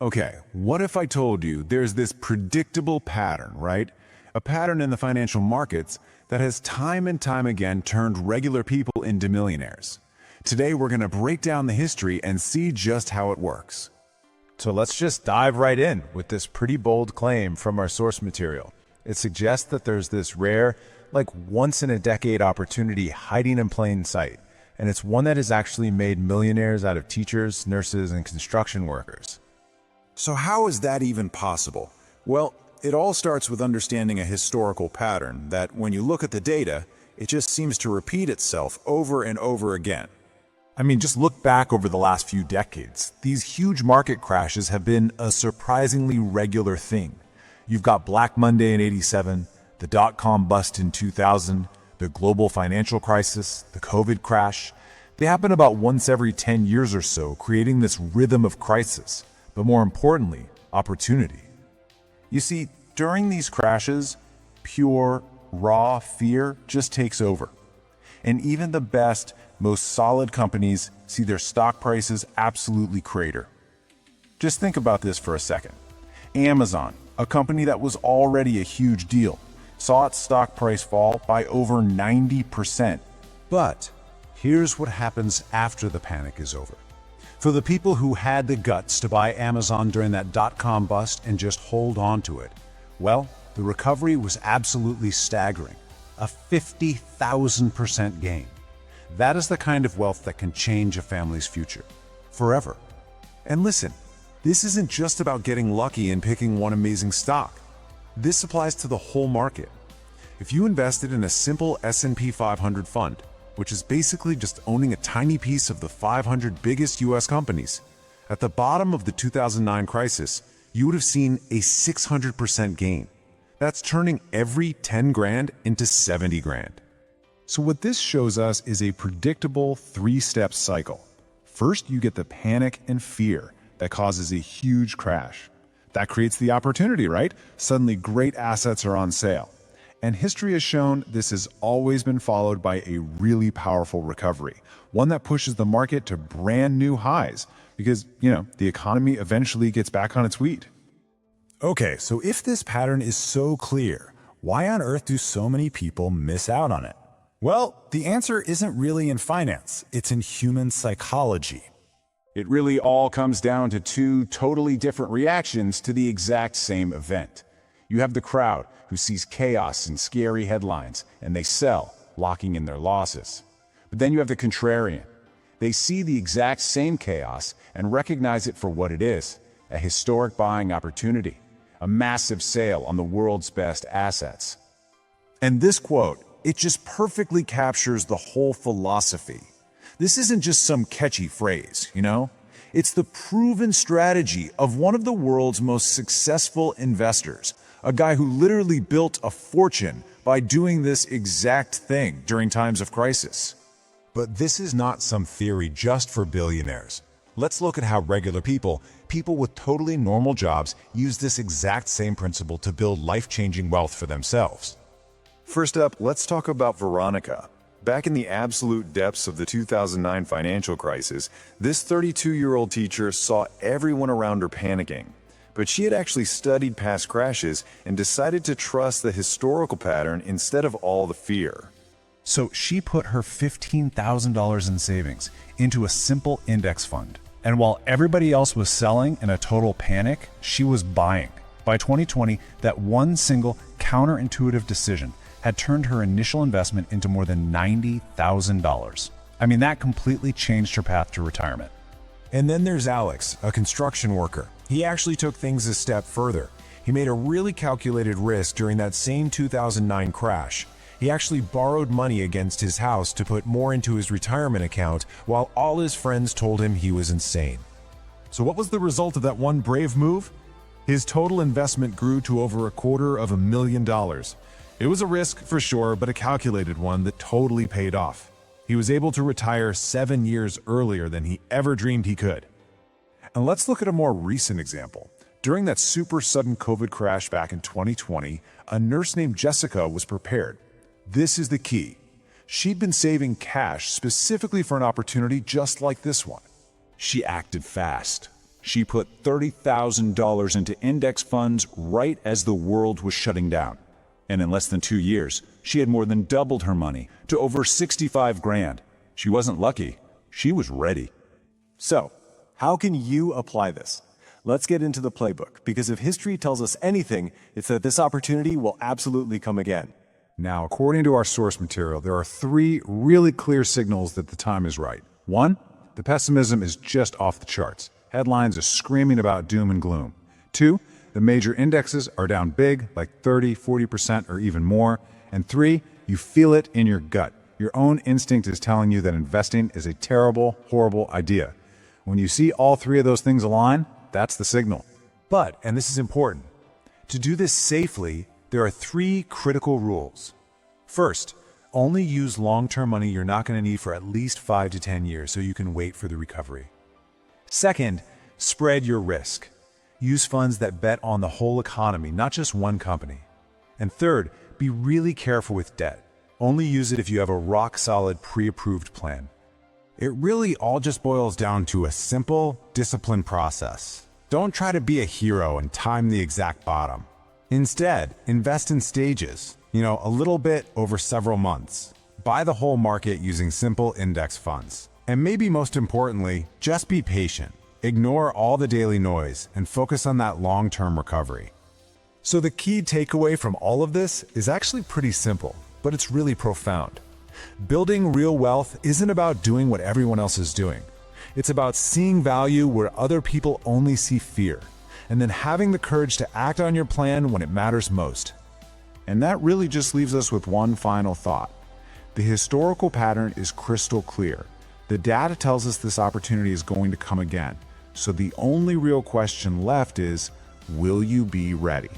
Okay, what if I told you there's this predictable pattern, right? A pattern in the financial markets that has time and time again turned regular people into millionaires. Today we're going to break down the history and see just how it works. So let's just dive right in with this pretty bold claim from our source material. It suggests that there's this rare, like once-in-a-decade opportunity hiding in plain sight, and it's one that has actually made millionaires out of teachers, nurses, and construction workers. So how is that even possible? Well, it all starts with understanding a historical pattern that, when you look at the data, it just seems to repeat itself over and over again. I mean, just look back over the last few decades. These huge market crashes have been a surprisingly regular thing. You've got Black Monday in '87, the dot-com bust in 2000, the global financial crisis, the COVID crash. They happen about once every 10 years or so, creating this rhythm of crisis, but more importantly, opportunity. You see, during these crashes, pure, raw fear just takes over. And even the best, most solid companies see their stock prices absolutely crater. Just think about this for a second. Amazon, a company that was already a huge deal, saw its stock price fall by over 90%. But here's what happens after the panic is over. For the people who had the guts to buy Amazon during that dot-com bust and just hold on to it, well, the recovery was absolutely staggering. A 50,000% gain. That is the kind of wealth that can change a family's future. Forever. And listen, this isn't just about getting lucky and picking one amazing stock. This applies to the whole market. If you invested in a simple S&P 500 fund, which is basically just owning a tiny piece of the 500 biggest US companies, at the bottom of the 2009 crisis, you would have seen a 600% gain. That's turning every 10 grand into 70 grand. So what this shows us is a predictable three-step cycle. First, you get the panic and fear that causes a huge crash. That creates the opportunity, right? Suddenly great assets are on sale. And history has shown this has always been followed by a really powerful recovery, one that pushes the market to brand new highs because, the economy eventually gets back on its feet. Okay, so if this pattern is so clear, why on earth do so many people miss out on it? Well, the answer isn't really in finance, it's in human psychology. It really all comes down to two totally different reactions to the exact same event. You have the crowd who sees chaos and scary headlines, and they sell, locking in their losses. But then you have the contrarian. They see the exact same chaos and recognize it for what it is, a historic buying opportunity, a massive sale on the world's best assets. And this quote, it just perfectly captures the whole philosophy. This isn't just some catchy phrase, It's the proven strategy of one of the world's most successful investors, a guy who literally built a fortune by doing this exact thing during times of crisis. But this is not some theory just for billionaires. Let's look at how regular people with totally normal jobs, use this exact same principle to build life-changing wealth for themselves. First up, let's talk about Veronica. Back in the absolute depths of the 2009 financial crisis, this 32-year-old teacher saw everyone around her panicking. But she had actually studied past crashes and decided to trust the historical pattern instead of all the fear. So she put her $15,000 in savings into a simple index fund. And while everybody else was selling in a total panic, she was buying. By 2020, that one single counterintuitive decision had turned her initial investment into more than $90,000. I mean, that completely changed her path to retirement. And then there's Alex, a construction worker. He actually took things a step further. He made a really calculated risk during that same 2009 crash. He actually borrowed money against his house to put more into his retirement account, while all his friends told him he was insane. So what was the result of that one brave move? His total investment grew to over $250,000. It was a risk for sure, but a calculated one that totally paid off. He was able to retire 7 years earlier than he ever dreamed he could. And let's look at a more recent example. During that super sudden COVID crash back in 2020, a nurse named Jessica was prepared. This is the key. She'd been saving cash specifically for an opportunity just like this one. She acted fast. She put $30,000 into index funds right as the world was shutting down. And in less than 2 years, she had more than doubled her money to over 65 grand. She wasn't lucky, she was ready. So, how can you apply this? Let's get into the playbook, because if history tells us anything, it's that this opportunity will absolutely come again. Now, according to our source material, there are 3 really clear signals that the time is right. 1, the pessimism is just off the charts. Headlines are screaming about doom and gloom. 2, the major indexes are down big, like 30, 40% or even more. And 3, you feel it in your gut. Your own instinct is telling you that investing is a terrible, horrible idea. When you see all 3 of those things align, that's the signal. But, and this is important, to do this safely, there are 3 critical rules. First, only use long-term money you're not going to need for at least 5 to 10 years so you can wait for the recovery. Second, spread your risk. Use funds that bet on the whole economy, not just one company. And third, be really careful with debt. Only use it if you have a rock-solid, pre-approved plan. It really all just boils down to a simple, disciplined process. Don't try to be a hero and time the exact bottom. Instead, invest in stages, a little bit over several months. Buy the whole market using simple index funds. And maybe most importantly, just be patient. Ignore all the daily noise and focus on that long-term recovery. So the key takeaway from all of this is actually pretty simple, but it's really profound. Building real wealth isn't about doing what everyone else is doing. It's about seeing value where other people only see fear, and then having the courage to act on your plan when it matters most. And that really just leaves us with one final thought. The historical pattern is crystal clear. The data tells us this opportunity is going to come again. So the only real question left is, will you be ready?